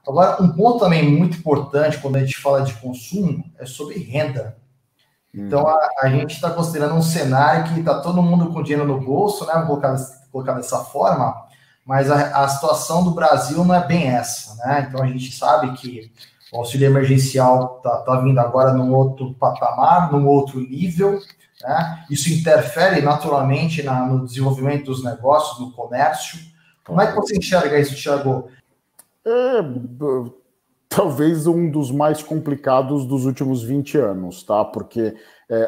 Agora, um ponto também muito importante quando a gente fala de consumo é sobre renda. Então, a gente está considerando um cenário que está todo mundo com dinheiro no bolso, né? Vou colocar dessa forma, mas a situação do Brasil não é bem essa, né? Então, a gente sabe que o auxílio emergencial está vindo agora num outro patamar, num outro nível, né? Isso interfere naturalmente no desenvolvimento dos negócios, no comércio. Como é que você enxerga isso, Thiago? Talvez um dos mais complicados dos últimos 20 anos, tá? Porque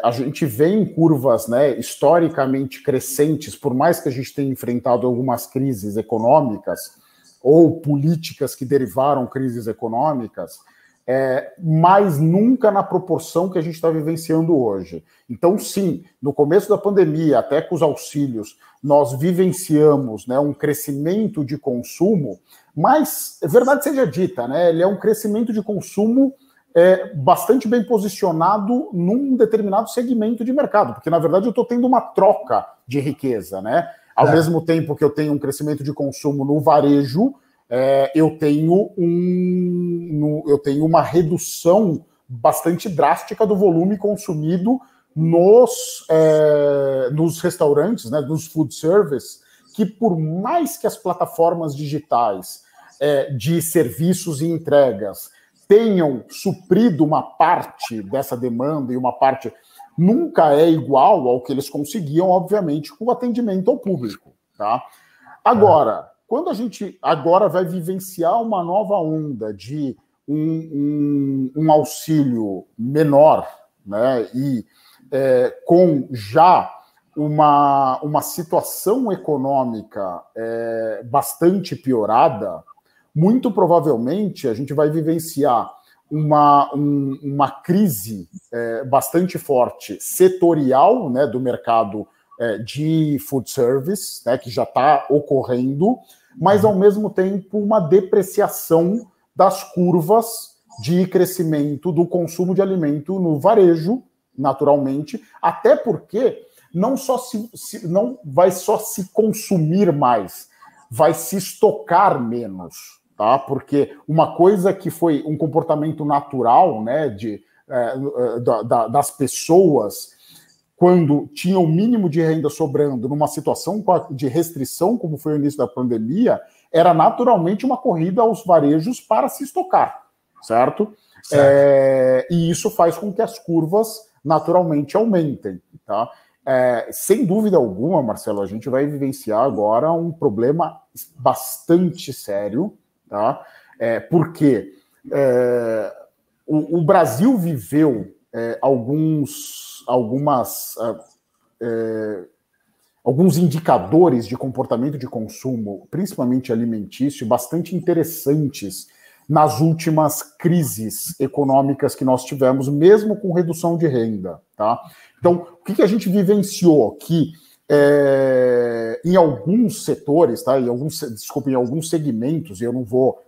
a gente vê em curvas, né, historicamente crescentes, por mais que a gente tenha enfrentado algumas crises econômicas ou políticas que derivaram crises econômicas, mas nunca na proporção que a gente está vivenciando hoje. Então, sim, no começo da pandemia, até com os auxílios, nós vivenciamos, né, um crescimento de consumo, mas, verdade seja dita, né, ele é um crescimento de consumo bastante bem posicionado num determinado segmento de mercado, porque, na verdade, eu estou tendo uma troca de riqueza, né? Ao mesmo tempo que eu tenho um crescimento de consumo no varejo, eu tenho uma redução bastante drástica do volume consumido nos restaurantes, né, nos food service, que por mais que as plataformas digitais de serviços e entregas tenham suprido uma parte dessa demanda e uma parte nunca é igual ao que eles conseguiam, obviamente, com o atendimento ao público, tá? Agora, quando a gente agora vai vivenciar uma nova onda de um auxílio menor, né, e com já uma situação econômica bastante piorada, muito provavelmente a gente vai vivenciar uma crise bastante forte setorial, né, do mercado de food service, né, que já está ocorrendo, mas ao mesmo tempo uma depreciação das curvas de crescimento do consumo de alimento no varejo, naturalmente, até porque não vai só se consumir mais, vai se estocar menos. Tá? Porque uma coisa que foi um comportamento natural, né, das pessoas quando tinham o mínimo de renda sobrando numa situação de restrição, como foi o início da pandemia, era naturalmente uma corrida aos varejos para se estocar, certo? E isso faz com que as curvas naturalmente aumentem, tá? Sem dúvida alguma, Marcelo, a gente vai vivenciar agora um problema bastante sério, tá? Porque o Brasil viveu alguns indicadores de comportamento de consumo, principalmente alimentício, bastante interessantes nas últimas crises econômicas que nós tivemos, mesmo com redução de renda, tá? Então, o que a gente vivenciou? Que em alguns setores, tá? Em alguns segmentos, e eu não vou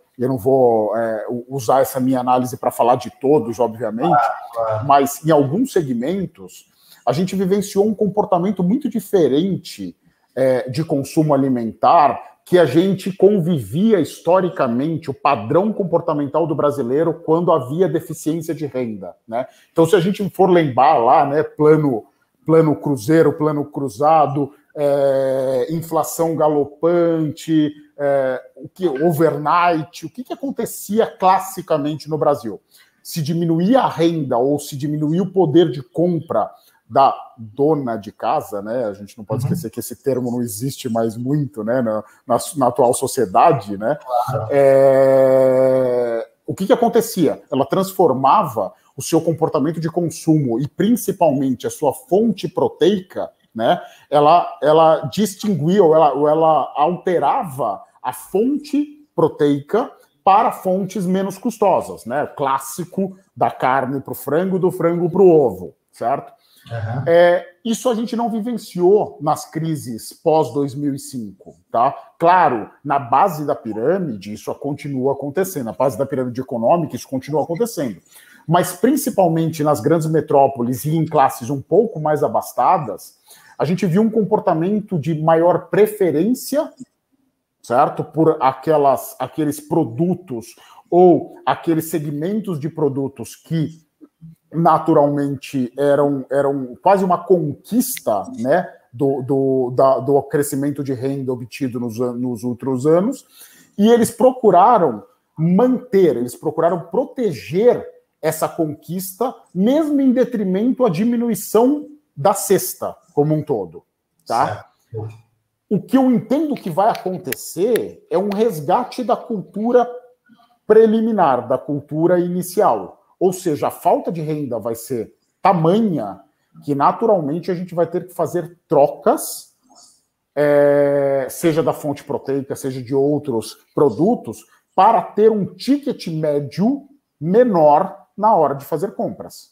usar essa minha análise para falar de todos, obviamente, mas em alguns segmentos a gente vivenciou um comportamento muito diferente de consumo alimentar que a gente convivia historicamente, o padrão comportamental do brasileiro quando havia deficiência de renda, né? Então, se a gente for lembrar lá, né, plano cruzeiro, plano cruzado, inflação galopante, overnight, o que acontecia classicamente no Brasil? Se diminuía a renda ou se diminuía o poder de compra da dona de casa, né? A gente não pode esquecer que esse termo não existe mais muito, né, na atual sociedade, né? O que acontecia? Ela transformava o seu comportamento de consumo e principalmente a sua fonte proteica, né? Ela distinguia ou ela alterava a fonte proteica para fontes menos custosas, né? O clássico da carne para o frango, do frango para o ovo, certo? Isso a gente não vivenciou nas crises pós-2005, tá? Claro, na base da pirâmide isso continua acontecendo, na base da pirâmide econômica isso continua acontecendo, mas principalmente nas grandes metrópoles e em classes um pouco mais abastadas, a gente viu um comportamento de maior preferência, certo? Por aqueles produtos ou aqueles segmentos de produtos que naturalmente eram quase uma conquista, né, do crescimento de renda obtido nos outros anos, e eles procuraram manter, eles procuraram proteger essa conquista, mesmo em detrimento à diminuição da cesta como um todo, tá? Certo. O que eu entendo que vai acontecer é um resgate da cultura preliminar, da cultura inicial. Ou seja, a falta de renda vai ser tamanha que, naturalmente, a gente vai ter que fazer trocas, seja da fonte proteica, seja de outros produtos, para ter um ticket médio menor na hora de fazer compras.